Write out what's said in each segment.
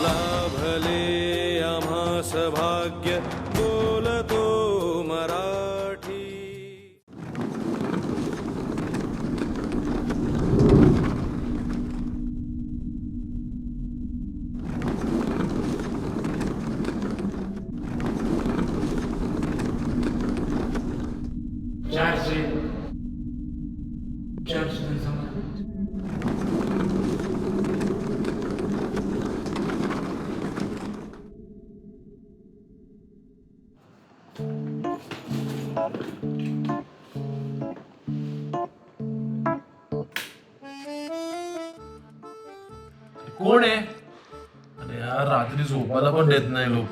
लाभले आम्हास भाग्य बोलतो मराठी. कोण आहे? अरे यार रात्री झोपायला पण देत नाही लोक.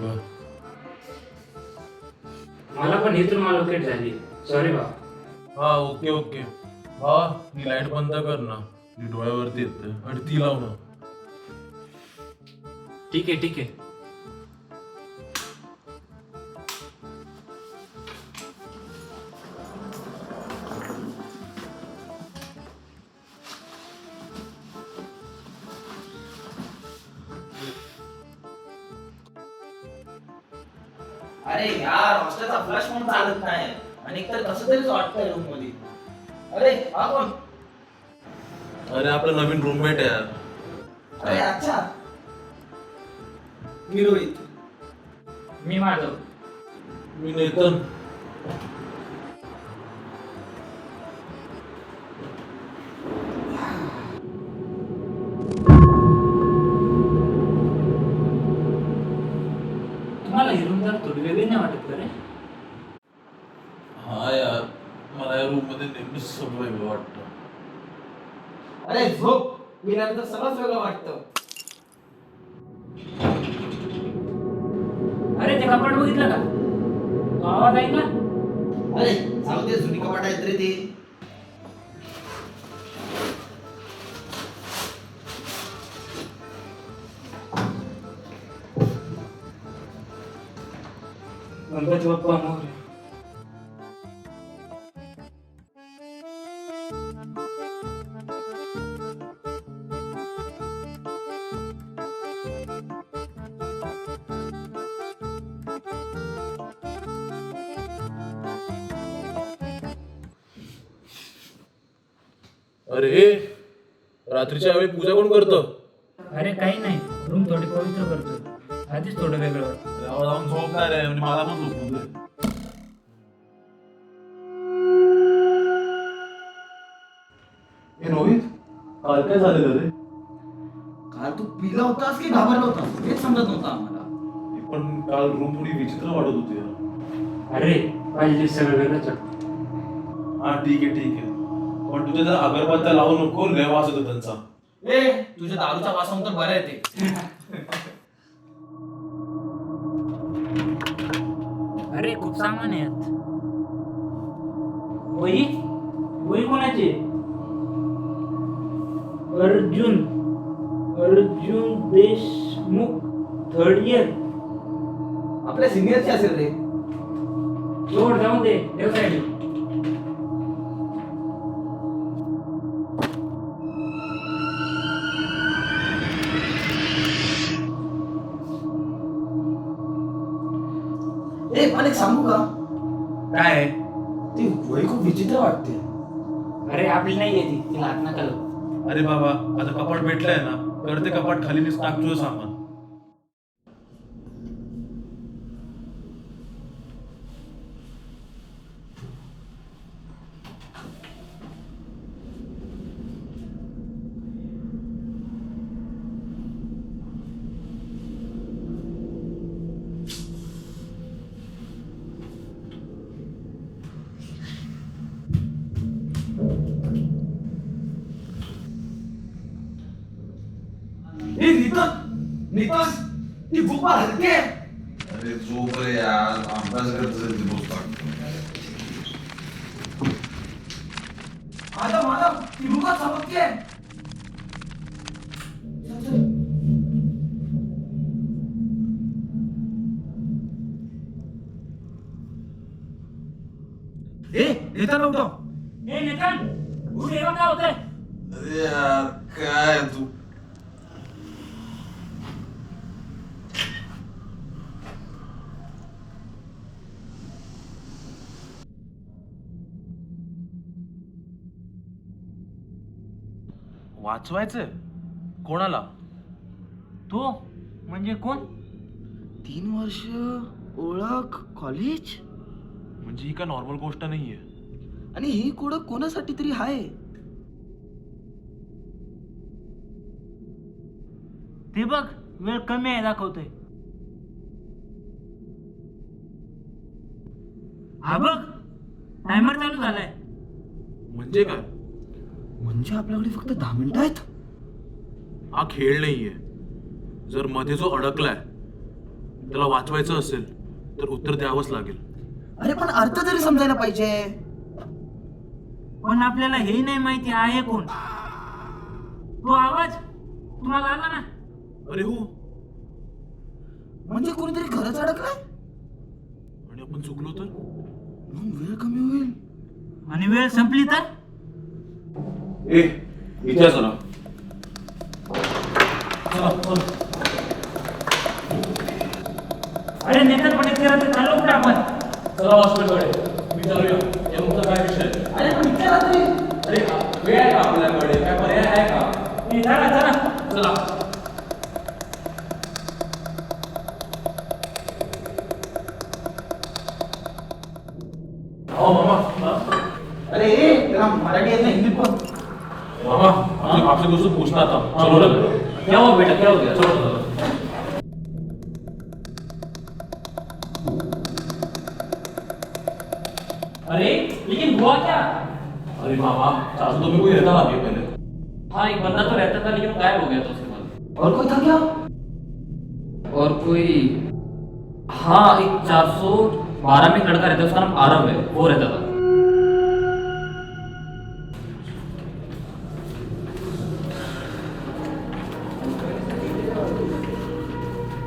मला पण इथून मला लोकेट झाली. सॉरी बा. हा ओके ओके. हा ही लाईट बंद कर ना, ती डोळ्यावरती येते. आणि ती लाव ना. ठीक आहे ठीक आहे. अरे यार हॉस्टेलचा फ्लश म्हणून चालत नाही आणि एकतर कसं तरीच वाटतंय रूम मध्ये. अरे हा कोण? अरे आपला नवीन रूममेट आहे यार. अरे अच्छा, मी रोहित. मी माधव. मी नेतन. तुम्हाला ही रूम जरा थोडी वेगळी नाही वाटत का रे? हा यार मला या रूम मध्ये नेहमीच सगळं वेगळं वाटतं. अरे झोप, गेल्यानंतर सगळंच वेगळं वाटतं. अरे ते कपाट बघितलं का? तो आवाज ऐकला? अरे जाऊ दे, जुनी कपाट आहेत रे ते. गणपती बाप्पा मोरया. अरे रात्रीच्या वेळी पूजा कोण करतं? अरे काही नाही, रूम थोडी पवित्र करतोय. आधीच थोडं वेगळं वाटतं. जाऊन झोपणार आहे म्हणजे मला पण झोपू दे. रोहित काल काय झालेलं रे? काल तू पिला होतास की घाबरला होतास हेच समजत नव्हतं आम्हाला. पण काल रूम थोडी विचित्र वाटत होती यार. अरे पाहिजे सगळं वेगळंच वाटतं. हा ठीक आहे पण तुझ्या जर अगरबत्त्या लावू नको, लय वास होतो त्यांचा. ए तुझ्या दारूचा वासाहून तर बरं आहे ते. अरे खूप सामान आहे यात. वही वही कोणाची? Arjun Deshmukh, third year. आपल्या सिनियरची असेल रे. जोड जाऊन दे देव साईड. ए पण एक सांगू का? काय? ती वही खूप विचित्र वाटते. अरे आपली नाही येते, तिला हात नका लावू. अरे बाबा आता कपाट भेटलंय ना, तर ते कपाट खाली टाक तुझं सामान. ए नितन ती बुक मला हलते. अरे झोप रे यार, अभ्यास करत असेल ती पुस्तक. माधव ती बुक चमकते. ए नितन उठो. ए नितन उठ, एवढं काय होतंय? अरे यार काय तू. वाचवायचंय कोणाला? तो म्हणजे कोण? 3 वर्ष ओळख कॉलेज म्हणजे ही काय नॉर्मल गोष्ट नाहीये. आणि ही ओळख कोणासाठी तरी आहे. ते बघ वेळ कमी आहे दाखवतोय. हा बघ टायमर चालू झालाय. म्हणजे काय? म्हणजे आपल्याकडे फक्त 10 मिनिटं आहेत. हा खेळ नाहीये. जर मध्ये जो अडकलाय त्याला वाचवायचं असेल तर उत्तर द्यावंच लागेल. अरे पण अर्थ तरी समजायला पाहिजे. पण आपल्याला हे नाही माहिती आहे कोण. तो आवाज तुम्हाला आला ना? अरे हो. म्हणजे कोणीतरी खरंच अडकलाय. आणि आपण चुकलो तर? मग वेळ कमी होईल. आणि वेळ संपली तर? ए इथे चला. अरे नेतरपणे ते चाललो कुठे आपण? चला हॉस्पिटलकडे विचारूया नेमकं काय विषय. अरे पण विचारा तरी. अरे वेळ आहे का आपल्याकडे? काय पर्याय आहे का? चला चला चला. हो मामा. अरे त्याला मराठी येत नाही हिंदीत पण. मामा आपसे कुछ पूछना था. चलो ना. क्या हुआ बेटा, क्या हो गया? चलो चलो. अरे लेकिन हुआ क्या? अरे मामा चाचू तुम्हें कोई रहता ना पहले. हाँ एक बंदा तो रहता था लेकिन गायब हो गया था उसके बाद। और कोई था क्या? और कोई हाँ एक 412 में एक लड़का रहता है, उसका नाम आरव है, वो रहता था।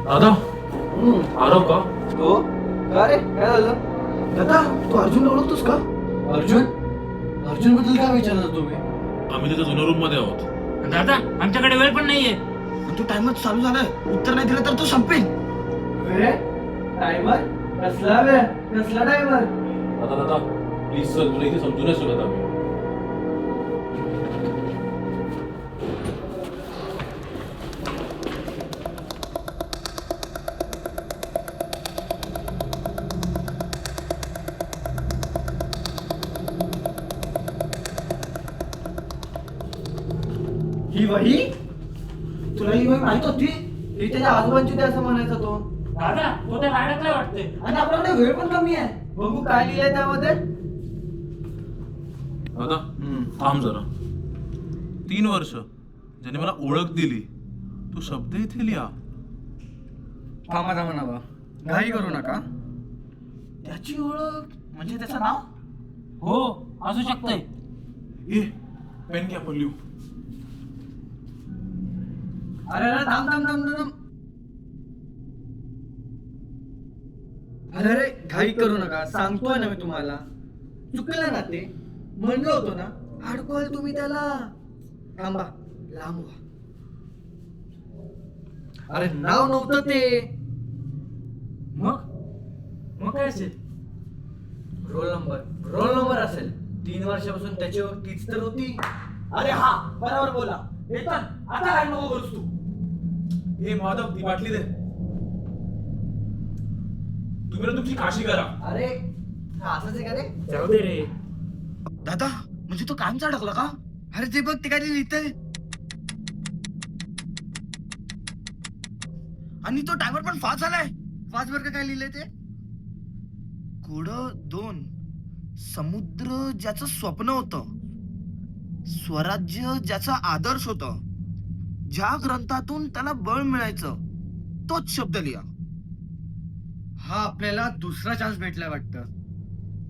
दादा आरव का? हो का रे काय झालं? दादा तू अर्जुनला ओळखतोस का? अर्जुन बद्दल काय विचारलं तुम्ही? आम्ही त्याच्या जुन्या रूम मध्ये आहोत. दादा आमच्याकडे वेळ पण नाहीये. तू टायमर चालू झालाय. उत्तर नाही दिलं तर तू संपेल. वेळ टायमर कसला वेळ कसला टायमर? दादा प्लीज सर तुला इथे समजू नाही शकत आम्ही. ही वही तुला ही वही माहित होती? ही त्याच्या आजोबांची ते असं म्हणायचा तो. दादा तो त्या गाड्यातला वाटते. आणि आपल्याकडे वेळ पण कमी आहे. बघू काय लिहिलंय त्यामध्ये. दादा थांब जरा. 3 वर्ष ज्याने मला ओळख दिली तो शब्द इथे लिहा. थांबा ना घाई करू नका. त्याची ओळख म्हणजे त्याचं नाव? हो असू शकतंय. ए पेन घ्या आपण लिहू. अरे थांब. अरे घाई करू नका. सांगतोय ना मी तुम्हाला. चुकलं ना ते. म्हणलं होतं ना अडकवाल तुम्ही त्याला. थांबा लांब व्हा. अरे नाव नव्हतं ते. मग काय असेल? रोल नंबर असेल. 3 वर्षापासून त्याची ओळख तीच तर होती. अरे हा बरोबर बोला. आता काय नको करूस तू. ए माधव ती बाटली दे. तुम्ही ना तुमची काशी करा. अरे असंच आहे का रे? जाऊ दे रे. दादा म्हणजे तो कायमचा अडकला का? अरे ते बघ ते काय लिहितंय. आणि तो टायमर पण फास्ट झालाय. फास्ट वर काय लिहिलंय ते? कोड 2 समुद्र ज्याचं स्वप्न होतं, स्वराज्य ज्याचा आदर्श होता, ज्या ग्रंथातून त्याला बळ मिळायचं तोच शब्द लिहा. हा आपल्याला दुसरा चान्स भेटलाय वाटतं.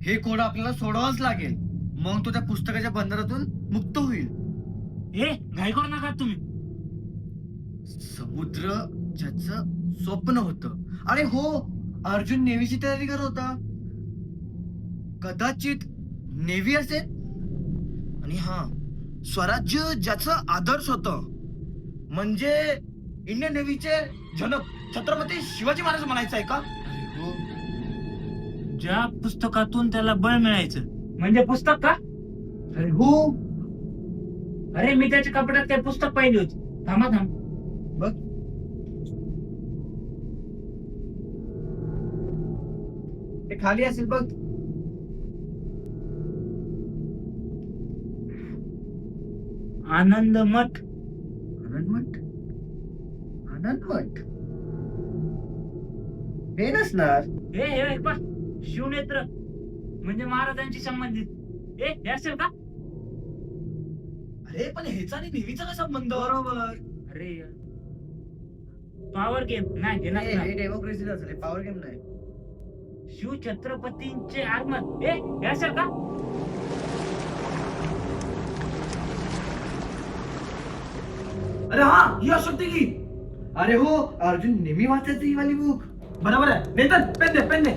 हे कोड आपल्याला सोडवाच लागेल. मग तो त्या पुस्तकाच्या बंदरातून मुक्त होईल. ए घाई करू नका तुम्ही. समुद्र ज्याचं स्वप्न होतं. अरे हो अर्जुन नेव्हीची तयारी करत होता. कदाचित नेव्ही असेल. आणि हा स्वराज्य ज्याचं आदर्श होतं म्हणजे इंडियन नेव्हीचे जनक छत्रपती शिवाजी महाराज म्हणायचं आहे का? अरे हो. ज्या पुस्तकातून त्याला बळ मिळायचं म्हणजे पुस्तक का? अरे हो. अरे मी त्याच्या कपड्यात ते पुस्तक पाहिली होती. थांबा थांब. बघ. ते खाली असेल बघ. आनंद मठ. आनंद मठ. आनंद मठ हे नसणार. हे पा शिवनेत्र म्हणजे महाराजांशी संबंधित. हे असेल का? अरे पण ह्याचा आणि नेहमीचा काय संबंध? बरोबर. अरे पॉवर गेम नाही हे नसणार. डेमोक्रेसीचा असेल, पॉवर गेम नाही. शिव छत्रपतींचे आगमन. हे असेल का? अरे हा ही असू शकते की. अरे हो, अर्जुन नेहमी वाचायचं ही वाली बुक. बरोबर आहे. नेतन पेन दे.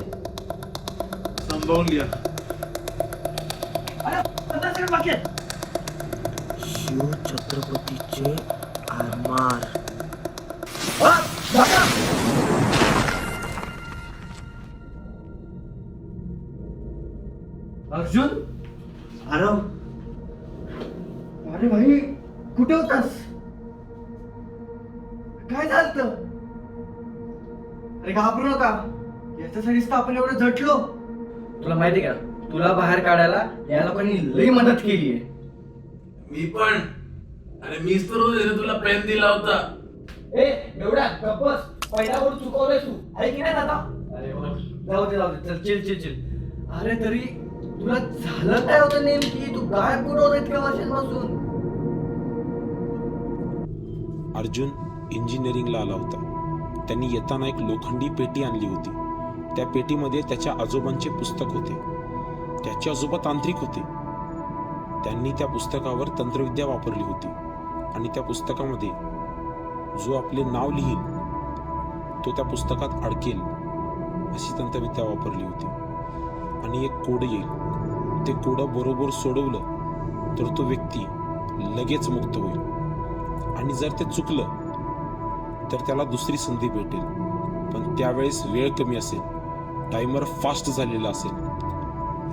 समजावून लिहा. अरे 15 सेकंड बाकी आहेत. शिव छत्रपतीचे आरमार. अर्जुन. अरे भाई कुठे होतास? काय झालं? अरे घाबरू नका, याच्यासाठीच तर आपण एवढं झटलो. तुला माहिती का, तुला बाहेर काढायला या लोकांनी लई मदत केली आहे. मी पण. अरे मीच तर रोज तुला पेन दिला होता. ए एवढा गप्पस, पहिला गोड चुकवलंय तू. आहे की नाही दादा? अरे हो, जाऊ दे. चल चिल. अरे तरी तुला झालं काय होतं नेमकी? तू गायब कुठं होता इतक्या वर्षांपासून? अर्जुन इंजिनिअरिंगला आला होता. त्यांनी येताना एक लोखंडी पेटी आणली होती. त्या पेटीमध्ये त्याच्या आजोबांचे पुस्तक होते. त्याचे आजोबा तांत्रिक होते. त्यांनी त्या पुस्तकावर तंत्रविद्या वापरली होती आणि त्या पुस्तकामध्ये जो आपले नाव लिहील तो त्या पुस्तकात अडकेल अशी तंत्रविद्या वापरली होती. आणि एक कोड येईल. ते कोड बरोबर सोडवलं तर तो व्यक्ती लगेच मुक्त होईल. आणि जर ते चुकलं तर त्याला दुसरी संधी भेटेल. पण त्यावेळेस वेळ कमी असेल, टायमर फास्ट झालेला असेल.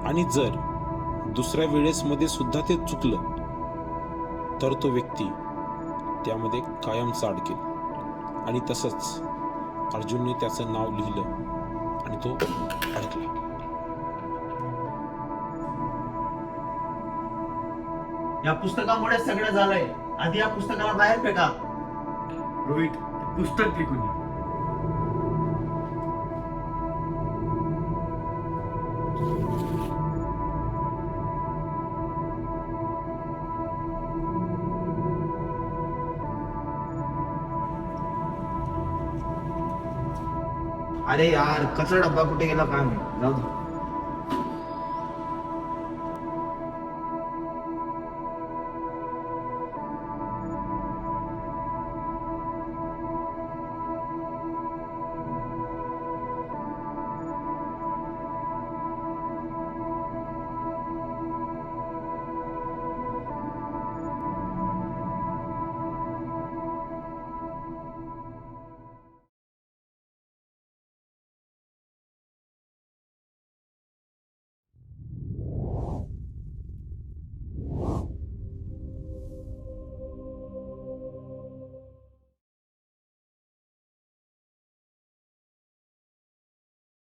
आणि जर दुसऱ्या वेळेसमध्ये सुद्धा ते चुकलं तर तो व्यक्ती त्यामध्ये कायमचा अडकेल. आणि तसंच अर्जुनने त्याचं नाव लिहिलं आणि तो अडकला. या पुस्तकामुळे सगळं झालंय. आधी या पुस्तकाला बाहेर फेका. रोहित, पुस्तक फेकून ये. अरे यार, कचरा डब्बा कुठे गेला काय माहित. जाऊ दे.